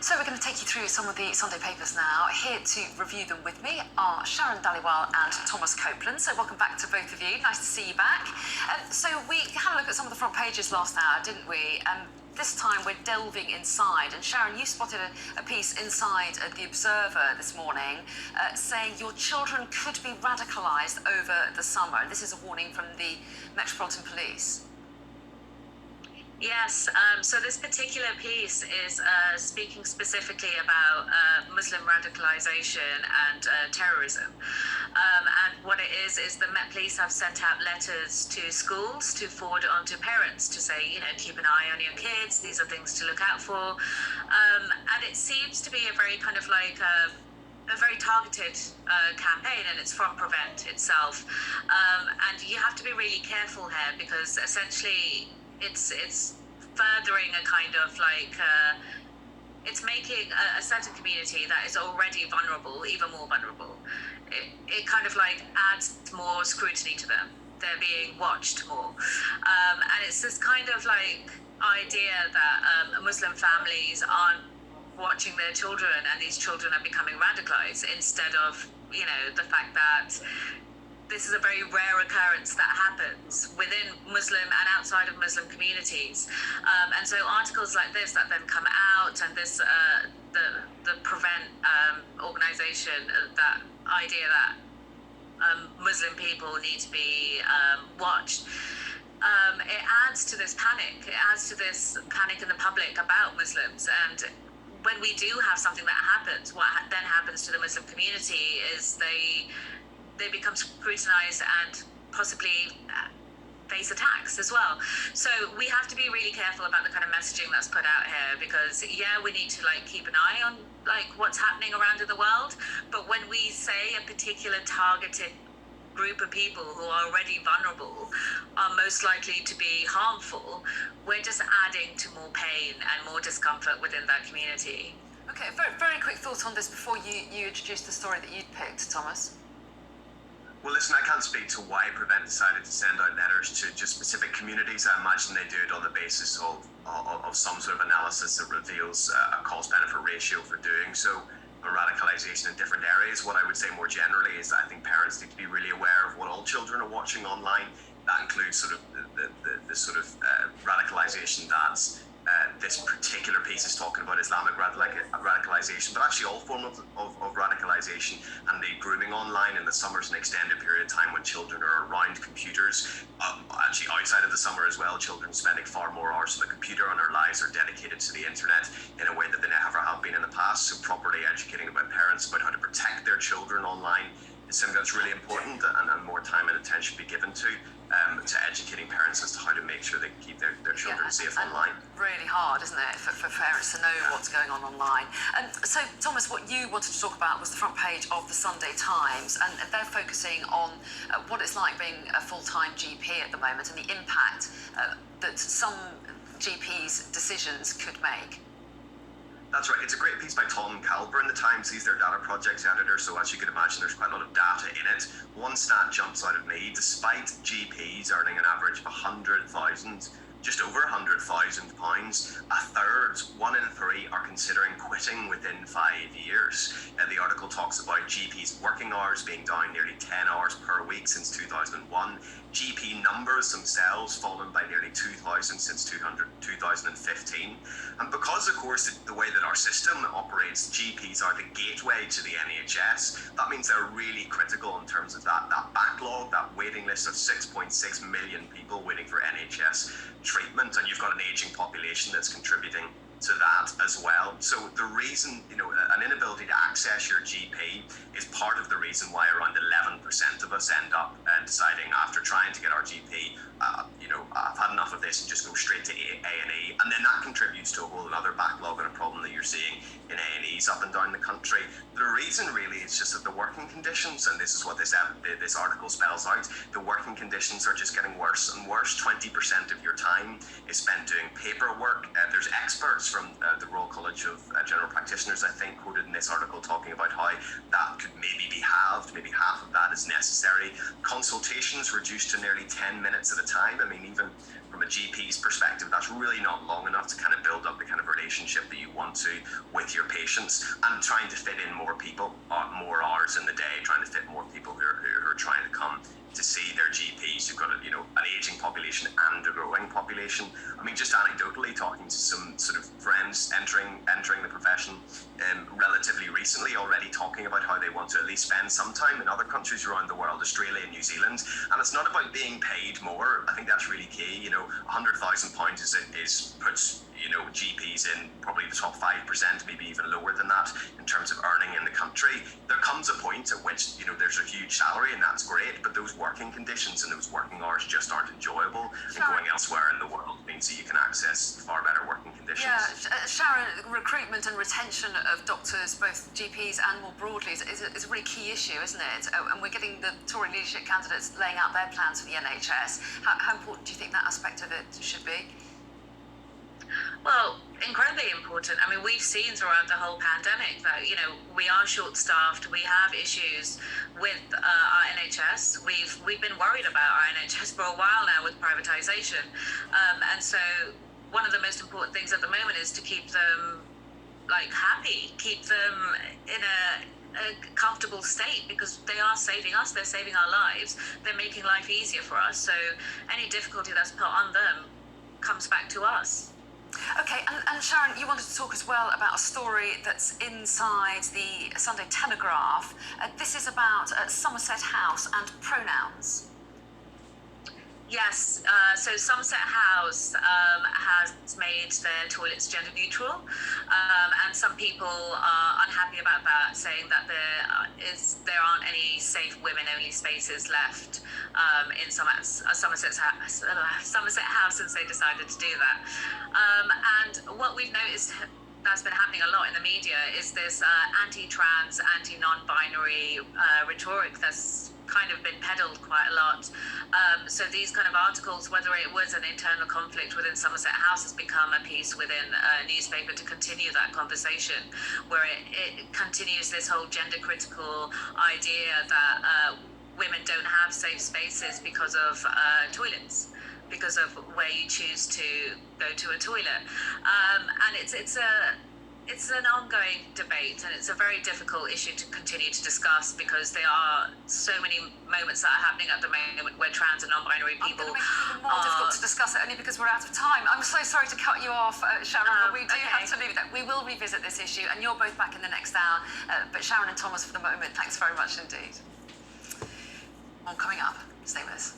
So we're going to take you through some of the Sunday papers now. Here to review them with me are Sharon Dhaliwal and Thomas Copeland. So welcome back to both of you. Nice to see you back. So we had a look at some of the front pages last hour, didn't we? This time we're delving inside. And Sharon, you spotted a piece inside The Observer this morning saying your children could be radicalised over the summer. This is a warning from the Metropolitan Police. Yes, so this particular piece is speaking specifically about Muslim radicalisation and terrorism. And what it is the Met Police have sent out letters to schools to forward on to parents to say, keep an eye on your kids, these are things to look out for. And it seems to be a very kind of like a very targeted campaign, and it's from Prevent itself. And you have to be really careful here because essentially it's furthering a kind of like it's making a certain community that is already vulnerable even more vulnerable. It kind of like adds more scrutiny to them. They're being watched more, and it's this kind of like idea that Muslim families aren't watching their children and these children are becoming radicalized instead of the fact that this is a very rare occurrence that happens within Muslim and outside of Muslim communities. And so articles like this that then come out, and this, the Prevent organization, that idea that Muslim people need to be watched, it adds to this panic. It adds to this panic in the public about Muslims. And when we do have something that happens, what then happens to the Muslim community is they become scrutinized and possibly face attacks as well. So we have to be really careful about the kind of messaging that's put out here, because we need to keep an eye on what's happening around in the world. But when we say a particular targeted group of people who are already vulnerable are most likely to be harmful, we're just adding to more pain and more discomfort within that community. Okay, very, very quick thoughts on this before you introduce the story that you'd picked, Thomas. Well, listen, I can't speak to why Prevent decided to send out letters to just specific communities. I imagine they do it on the basis of some sort of analysis that reveals a cost-benefit ratio for doing so, or radicalisation in different areas. What I would say more generally is that I think parents need to be really aware of what all children are watching online. That includes sort of the sort of radicalisation that's this particular piece is talking about, Islamic radicalisation, but actually all forms of radicalisation, and the grooming online in the summer is an extended period of time when children are around computers. Actually outside of the summer as well, children spending far more hours on the computer, and their lives are dedicated to the internet in a way that they never have been in the past. So properly educating about parents about how to protect their children online is something that's really important, and more time and attention be given to educating parents as to how to make sure they keep their children safe online. Really hard, isn't it, for parents to know what's going on online. And so, Thomas, what you wanted to talk about was the front page of the Sunday Times, and they're focusing on what it's like being a full-time GP at the moment and the impact that some GPs' decisions could make. That's right. It's a great piece by Tom Calber in the Times. He's their data projects editor, so as you can imagine, there's quite a lot of data in it. One stat jumps out at me. Despite GPs earning an average of 100,000, just over £100,000, a third, 1 in 3, are considering quitting within 5 years. The article talks about GPs' working hours being down nearly 10 hours per week since 2001. GP numbers themselves fallen by nearly 2,000 since 2015. And because, of course, the way that our system operates, GPs are the gateway to the NHS. That means they're really critical in terms of that backlog, that waiting list of 6.6 million people waiting for NHS treatment. And you've got an aging population that's contributing to that as well. So the reason, an inability to access your GP is part of the reason why around 11% of us end up deciding after trying to get our GP, I've had enough of this and just go straight to A&E. And then that contributes to a whole other backlog and a problem that you're seeing in A&Es up and down the country. The reason really is just that the working conditions, and this is what this article spells out, the working conditions are just getting worse and worse. 20% of your time is spent doing paperwork. There's experts experts from the Royal College of General Practitioners, I think, quoted in this article talking about how that could maybe be halved, maybe half of that is necessary. Consultations reduced to nearly 10 minutes at a time. I mean, even from a GP's perspective, that's really not long enough to kind of build up the kind of relationship that you want to with your patients, and trying to fit in more people, more hours in the day, trying to fit more people who are trying to come to see their GPs. You've got an aging population and a growing population. I mean, just anecdotally talking to some sort of friends entering the profession relatively recently, already talking about how they want to at least spend some time in other countries around the world, Australia and New Zealand. And it's not about being paid more. I think that's really key. £100,000 puts GPs in probably the top 5%, maybe even lower than that in terms of earning in the country. There comes a point at which there's a huge salary, and that's great, but those working conditions and those working hours just aren't enjoyable. And going elsewhere in the world means that you can access far better working conditions. Yeah, Sharon, recruitment and retention of doctors, both GPs and more broadly, is a really key issue, isn't it? And we're getting the Tory leadership candidates laying out their plans for the NHS. How important do you think that aspect of it should be? Well, incredibly important. I mean, we've seen throughout the whole pandemic that, we are short-staffed. We have issues with our NHS. We've been worried about our NHS for a while now with privatisation. And so one of the most important things at the moment is to keep them, happy, keep them in a comfortable state, because they are saving us, they're saving our lives, they're making life easier for us. So any difficulty that's put on them comes back to us. Okay, and Sharon, you wanted to talk as well about a story that's inside the Sunday Telegraph. This is about Somerset House and pronouns. Yes, so Somerset House has made their toilets gender neutral, and some people are unhappy about that, saying that there aren't any safe women-only spaces left in Somerset House, since they decided to do that. And what we've noticed that's been happening a lot in the media is this anti-trans, anti-non-binary rhetoric that's kind of been peddled quite a lot. So these kind of articles, whether it was an internal conflict within Somerset House, has become a piece within a newspaper to continue that conversation, where it continues this whole gender critical idea that women don't have safe spaces because of toilets, because of where you choose to go to a toilet. And it's an ongoing debate, and it's a very difficult issue to continue to discuss, because there are so many moments that are happening at the moment where trans and non-binary people I'm going to make it even more difficult to discuss it, only because we're out of time. I'm so sorry to cut you off, Sharon, but we do have to leave that. We will revisit this issue, and you're both back in the next hour. But Sharon and Thomas, for the moment, thanks very much indeed. More coming up. Stay with us.